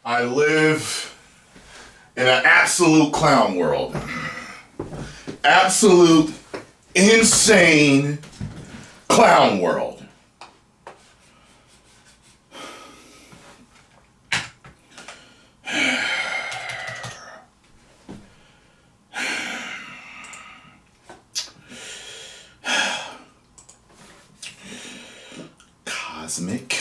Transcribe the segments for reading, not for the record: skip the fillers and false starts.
I live in an absolute clown world. Absolute insane clown world. Cosmic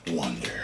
wonder.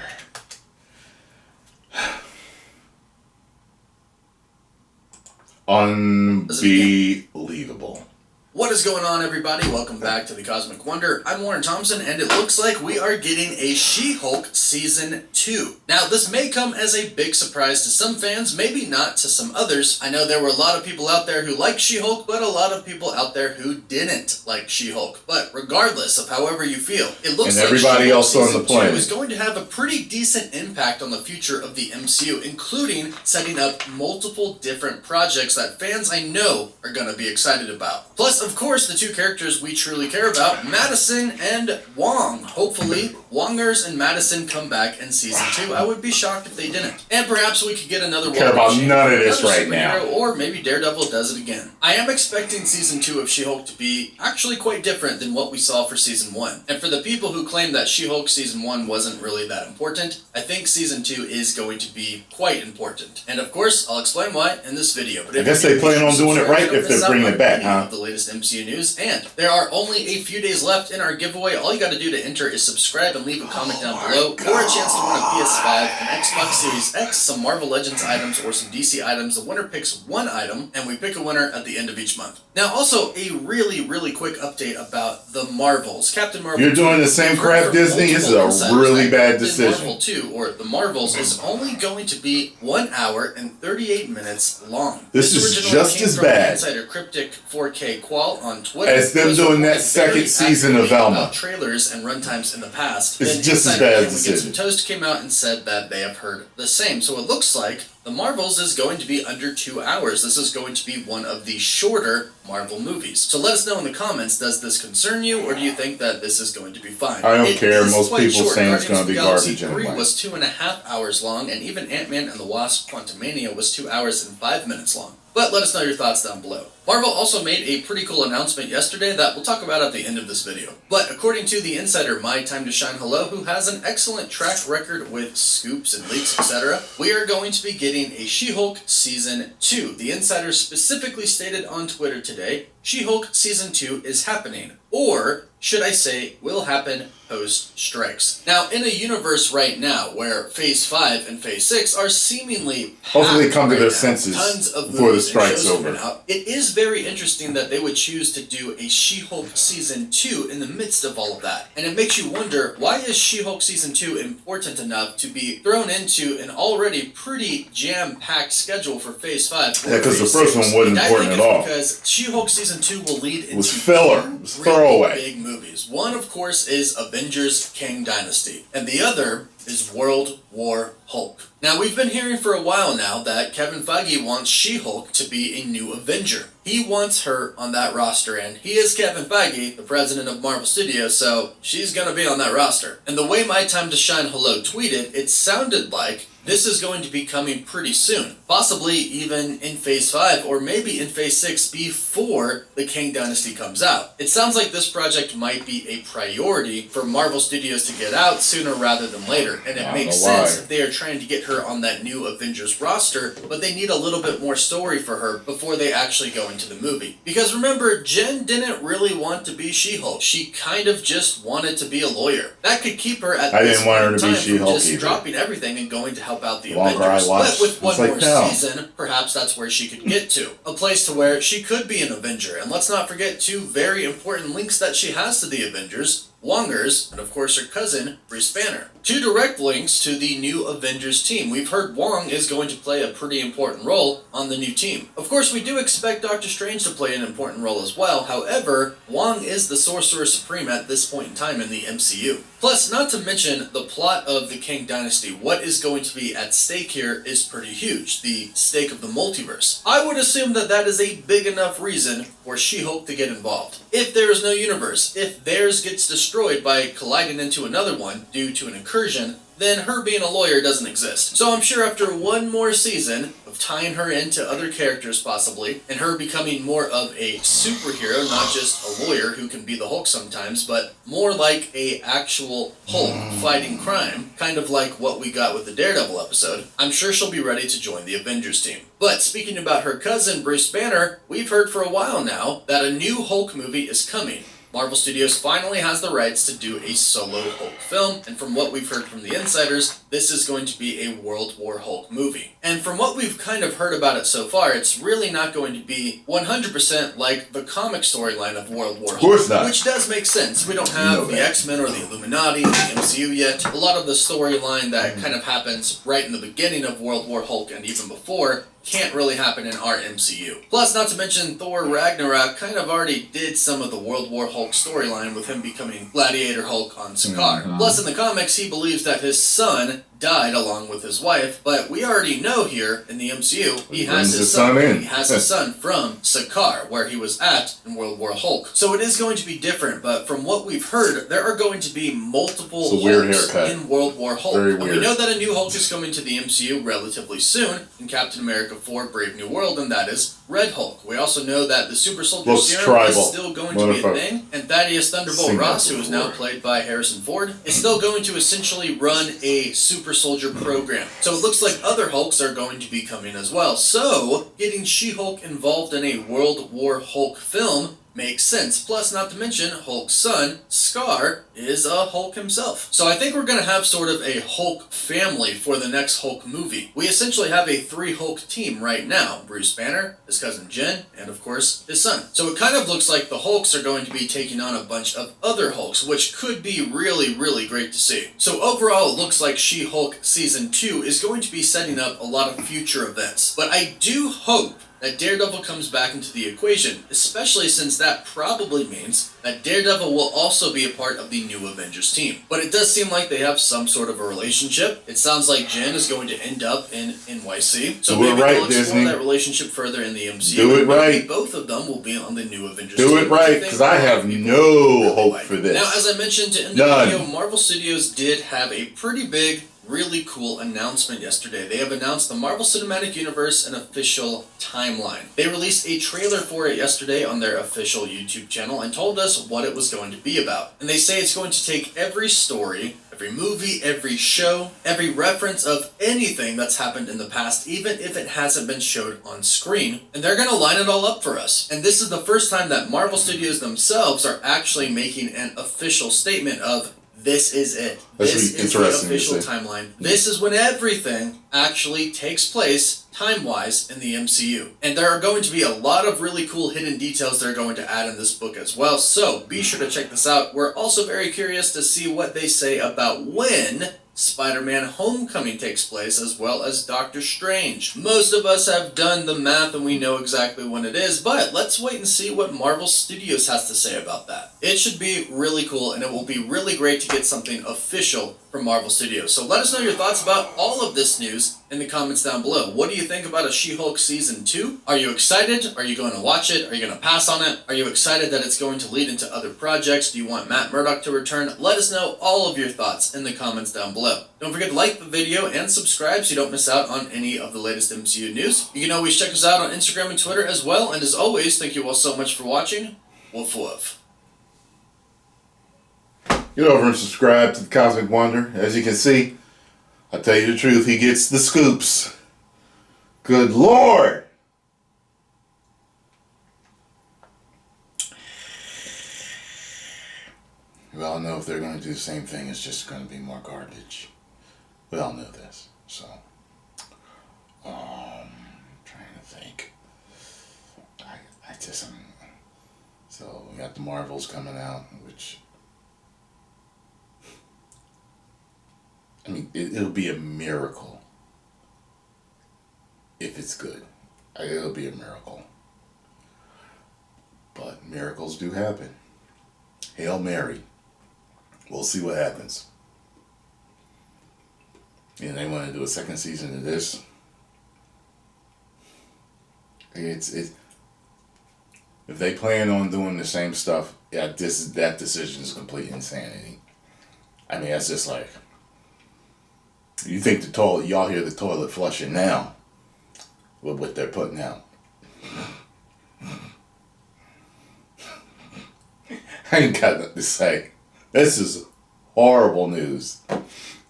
Unbelievable. What is going on, everybody? Welcome back to the Cosmic Wonder. I'm Warren Thompson, and it looks like we are getting a She-Hulk Season 2. Now, this may come as a big surprise to some fans, maybe not to some others. I know there were a lot of people out there who liked She-Hulk, but a lot of people out there who didn't like She-Hulk. But regardless of however you feel, it looks like everybody else on the planet is going to have a pretty decent impact on the future of the MCU, including setting up multiple different projects that fans I know are going to be excited about. Plus, of course, the two characters we truly care about, Madison and Wong. Hopefully, Wongers and Madison come back in Season 2. I would be shocked if they didn't. And perhaps we could get another Care about none of this right now. Or maybe Daredevil does it again. I am expecting Season 2 of She-Hulk to be actually quite different than what we saw for Season 1. And for the people who claim that She-Hulk Season 1 wasn't really that important, I think Season 2 is going to be quite important. And of course, I'll explain why in this video. But I guess they plan on doing it right if they're bringing it back, huh? The latest MCU news. And there are only a few days left in our giveaway. All you got to do to enter is subscribe and leave a comment down below, or a chance to win a PS5, an Xbox Series X, some Marvel Legends items, or some DC items. The winner picks one item, and we pick a winner at the end of each month. Now, also a really quick update about the Marvels. Captain Marvel. You're doing the same crap, Disney. This is a really bad decision. Marvel 2, or the Marvels, is only going to be 1 hour and 38 minutes long. This is just as bad. Insider Cryptic 4K Qual on Twitter. As them doing that second season of Velma. Trailers and runtimes in the past. It's just as bad as Some Toast came out and said that they have heard the same. So it looks like the Marvels is going to be under 2 hours. This is going to be one of the shorter Marvel movies. So let us know in the comments, does this concern you, or do you think that this is going to be fine? I don't care. Most people saying it's going to be garbage anyway. 3 was 2.5 hours long, and even Ant-Man and the Wasp Quantumania was 2 hours and 5 minutes long. But let us know your thoughts down below. Marvel also made a pretty cool announcement yesterday that we'll talk about at the end of this video. But according to the insider My Time to Shine Hello, who has an excellent track record with scoops and leaks, etc., we are going to be getting a She-Hulk Season 2. The insider specifically stated on Twitter today, She-Hulk Season 2 is happening. Or, should I say, will happen post-strikes. Now, in a universe right now where Phase 5 and Phase 6 are seemingly hopefully come to their senses before the strike's over. It is very interesting that they would choose to do a She-Hulk Season 2 in the midst of all of that. And it makes you wonder, why is She-Hulk Season 2 important enough to be thrown into an already pretty jam-packed schedule for Phase 5? Yeah, because the first one wasn't important at all. Because She-Hulk Season 2 will lead into it was filler. It was throwaway. Big movies. One, of course, is Avengers Kang Dynasty, and the other is World War Hulk. Now, we've been hearing for a while now that Kevin Feige wants She-Hulk to be a new Avenger. He wants her on that roster, and he is Kevin Feige, the president of Marvel Studios, so she's gonna be on that roster. And the way My Time to Shine Hello tweeted, it sounded like this is going to be coming pretty soon. Possibly even in Phase 5, or maybe in Phase 6 before the Kang Dynasty comes out. It sounds like this project might be a priority for Marvel Studios to get out sooner rather than later. And it makes sense if they are trying to get her on that new Avengers roster, but they need a little bit more story for her before they actually go into the movie. Because remember, Jen didn't really want to be She-Hulk. She kind of just wanted to be a lawyer. That could keep her at this point in time from just dropping everything and going to help out the Avengers. But with one more season, perhaps that's where she could get to. A place to where she could be an Avenger. And let's not forget two very important links that she has to the Avengers. Wongers, and of course her cousin, Bruce Banner. Two direct links to the new Avengers team. We've heard Wong is going to play a pretty important role on the new team. Of course, we do expect Doctor Strange to play an important role as well. However, Wong is the Sorcerer Supreme at this point in time in the MCU. Plus, not to mention, the plot of the Kang Dynasty. What is going to be at stake here is pretty huge. The stake of the multiverse. I would assume that that is a big enough reason for She-Hulk to get involved. If there is no universe, if theirs gets destroyed, destroyed by colliding into another one due to an incursion, then her being a lawyer doesn't exist. So I'm sure after one more season of tying her into other characters possibly, and her becoming more of a superhero, not just a lawyer who can be the Hulk sometimes, but more like a actual Hulk fighting crime, kind of like what we got with the Daredevil episode, I'm sure she'll be ready to join the Avengers team. But speaking about her cousin, Bruce Banner, we've heard for a while now that a new Hulk movie is coming. Marvel Studios finally has the rights to do a solo Hulk film, and from what we've heard from the insiders, this is going to be a World War Hulk movie. And from what we've kind of heard about it so far, it's really not going to be 100% like the comic storyline of World War Hulk. Of course not. Which does make sense. We don't have the X-Men or the Illuminati or the MCU yet. A lot of the storyline that kind of happens right in the beginning of World War Hulk and even before can't really happen in our MCU. Plus, not to mention, Thor Ragnarok kind of already did some of the World War Hulk storyline with him becoming Gladiator Hulk on Sakaar. Plus, in the comics, he believes that his son died along with his wife, but we already know here in the MCU, he has his son. He has his son from Sakaar, where he was at in World War Hulk. So it is going to be different, but from what we've heard, there are going to be multiple Hulks in World War Hulk. Very weird. weird. And we know that a new Hulk is coming to the MCU relatively soon in Captain America 4 Brave New World, and that is Red Hulk. We also know that the Super Soldier Serum is still going to be a thing, and Thaddeus Thunderbolt Ross, who is now played by Harrison Ford, is still going to essentially run a Super Soldier program. So it looks like other Hulks are going to be coming as well. So, getting She-Hulk involved in a World War Hulk film makes sense. Plus, not to mention, Hulk's son, Scar, is a Hulk himself. So I think we're going to have sort of a Hulk family for the next Hulk movie. We essentially have a 3-Hulk team right now. Bruce Banner, his cousin Jen, and of course, his son. So it kind of looks like the Hulks are going to be taking on a bunch of other Hulks, which could be really, really great to see. So overall, it looks like She-Hulk Season 2 is going to be setting up a lot of future events. But I do hope that Daredevil comes back into the equation, especially since that probably means that Daredevil will also be a part of the new Avengers team. But it does seem like they have some sort of a relationship. It sounds like Jen is going to end up in NYC, so maybe they'll explore that relationship further in the MCU. Do it right. Both of them will be on the new Avengers team. Do it right, because I have no hope for this. Now, as I mentioned in the video, Marvel Studios did have a pretty big, really cool announcement yesterday. They have announced the Marvel Cinematic Universe an official timeline. They released a trailer for it yesterday on their official YouTube channel and told us what it was going to be about. And they say it's going to take every story, every movie, every show, every reference of anything that's happened in the past, even if it hasn't been showed on screen, and they're going to line it all up for us. And this is the first time that Marvel Studios themselves are actually making an official statement of, this is it. This is the official timeline. This is when everything actually takes place, time-wise, in the MCU. And there are going to be a lot of really cool hidden details they're going to add in this book as well, so be sure to check this out. We're also very curious to see what they say about when Spider-Man Homecoming takes place, as well as Doctor Strange. Most of us have done the math and we know exactly when it is, but let's wait and see what Marvel Studios has to say about that. It should be really cool, and it will be really great to get something official from Marvel Studios. So let us know your thoughts about all of this news in the comments down below. What do you think about a She-Hulk Season 2? Are you excited? Are you going to watch it? Are you going to pass on it? Are you excited that it's going to lead into other projects? Do you want Matt Murdock to return? Let us know all of your thoughts in the comments down below. Don't forget to like the video and subscribe so you don't miss out on any of the latest MCU news. You can always check us out on Instagram and Twitter as well. And as always, thank you all so much for watching. Woof woof. Get over and subscribe to the Cosmic Wonder. As you can see, I tell you the truth, he gets the scoops. Good Lord! We all know if they're going to do the same thing, it's just going to be more garbage. We all know this. So, trying to think. So we got the Marvels coming out, which, I mean, it'll be a miracle if it's good. It'll be a miracle. But miracles do happen. Hail Mary. We'll see what happens. And they want to do a second season of this. If they plan on doing the same stuff, yeah, that decision is complete insanity. I mean, that's just like, you think the toilet, y'all hear the toilet flushing now with what they're putting out. I ain't got nothing to say. This is horrible news.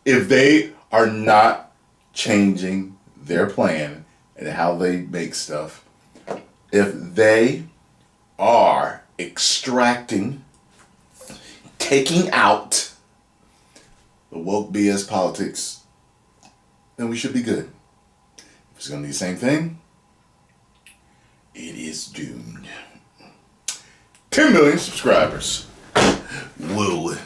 If they are not changing their plan and how they make stuff, if they are extracting, taking out the woke BS politics, then we should be good. If it's going to be the same thing, it is doomed. 10 million subscribers. Whoa.